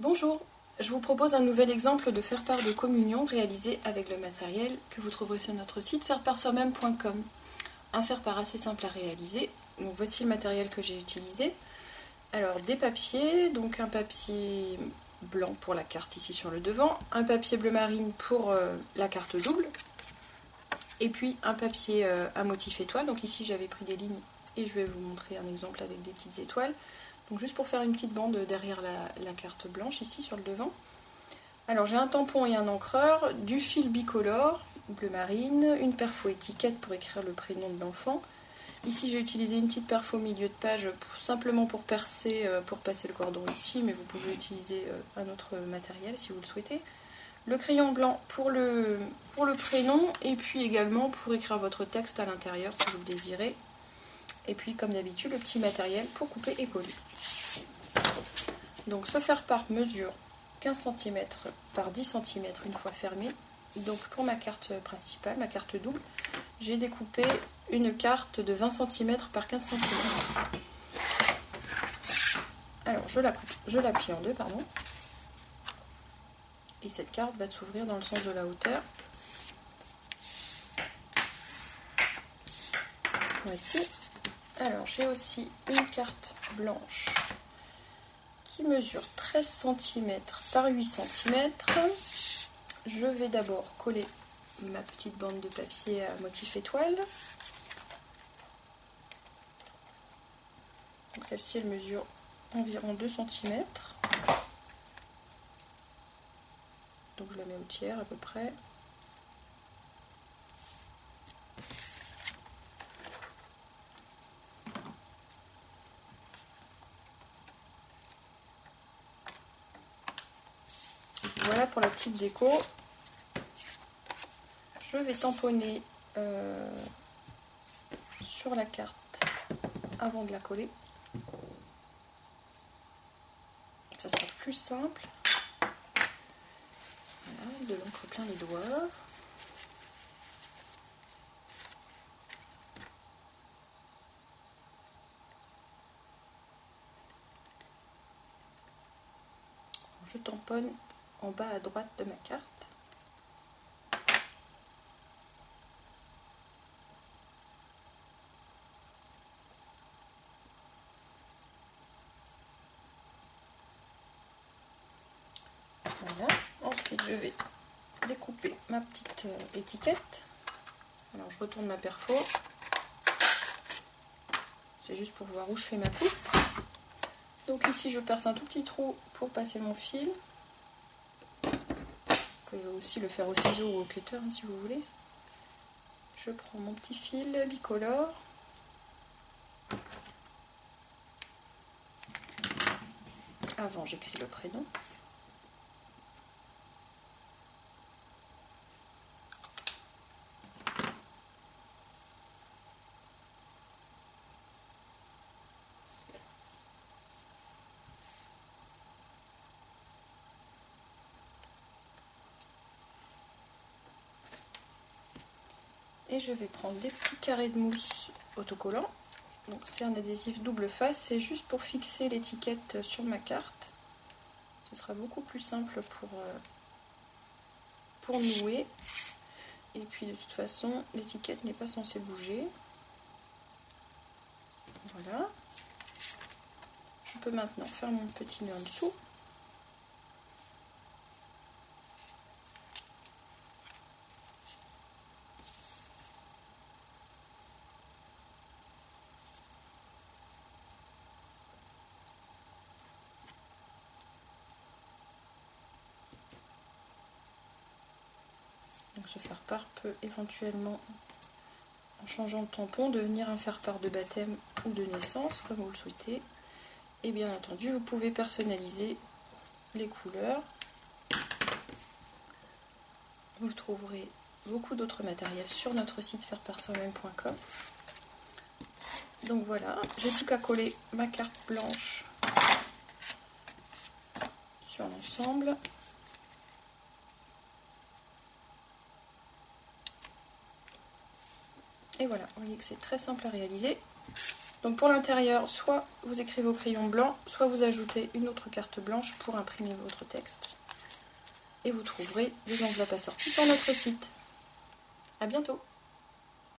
Bonjour, je vous propose un nouvel exemple de faire-part de communion réalisé avec le matériel que vous trouverez sur notre site fairepartsoi-même.com. Un faire-part assez simple à réaliser, donc voici le matériel que j'ai utilisé. Alors des papiers, donc un papier blanc pour la carte ici sur le devant, un papier bleu marine pour la carte double, et puis un papier à motif étoile, donc ici j'avais pris des lignes et je vais vous montrer un exemple avec des petites étoiles. Donc juste pour faire une petite bande derrière la carte blanche ici sur le devant. Alors j'ai un tampon et un encreur, du fil bicolore, bleu marine, une perfo étiquette pour écrire le prénom de l'enfant. Ici j'ai utilisé une petite perfo au milieu de page simplement pour passer le cordon ici, mais vous pouvez utiliser un autre matériel si vous le souhaitez. Le crayon blanc pour le prénom et puis également pour écrire votre texte à l'intérieur si vous le désirez. Et puis comme d'habitude le petit matériel pour couper et coller. Donc ce faire-part mesure 15 cm par 10 cm une fois fermé. Donc pour ma carte principale, ma carte double, j'ai découpé une carte de 20 cm par 15 cm. Alors je la coupe, je la plie en deux, pardon. Et cette carte va s'ouvrir dans le sens de la hauteur. Voici. Alors j'ai aussi une carte blanche qui mesure 13 cm par 8 cm. Je vais d'abord coller ma petite bande de papier à motif étoile. Donc celle-ci elle mesure environ 2 cm. Donc je la mets au tiers à peu près. Voilà pour la petite déco. Je vais tamponner sur la carte avant de la coller. Ça sera plus simple. Voilà, de l'encre plein les doigts. Je tamponne en bas à droite de ma carte. Voilà. Ensuite, je vais découper ma petite étiquette. Alors, je retourne ma perfo. C'est juste pour voir où je fais ma coupe. Donc ici, je perce un tout petit trou pour passer mon fil. Vous pouvez aussi le faire au ciseau ou au cutter hein, si vous voulez. Je prends mon petit fil bicolore. Avant, j'écris le prénom. Et je vais prendre des petits carrés de mousse autocollant. Donc c'est un adhésif double face, c'est juste pour fixer l'étiquette sur ma carte. Ce sera beaucoup plus simple pour nouer. Et puis de toute façon, l'étiquette n'est pas censée bouger. Voilà. Je peux maintenant faire mon petit nœud en dessous. Donc ce faire-part peut éventuellement, en changeant de tampon, devenir un faire-part de baptême ou de naissance, comme vous le souhaitez. Et bien entendu, vous pouvez personnaliser les couleurs. Vous trouverez beaucoup d'autres matériels sur notre site fairepartsoi-même.com. Donc voilà, j'ai plus qu'à coller ma carte blanche sur l'ensemble. Et voilà, vous voyez que c'est très simple à réaliser. Donc pour l'intérieur, soit vous écrivez au crayon blanc, soit vous ajoutez une autre carte blanche pour imprimer votre texte. Et vous trouverez des enveloppes assorties sur notre site. A bientôt!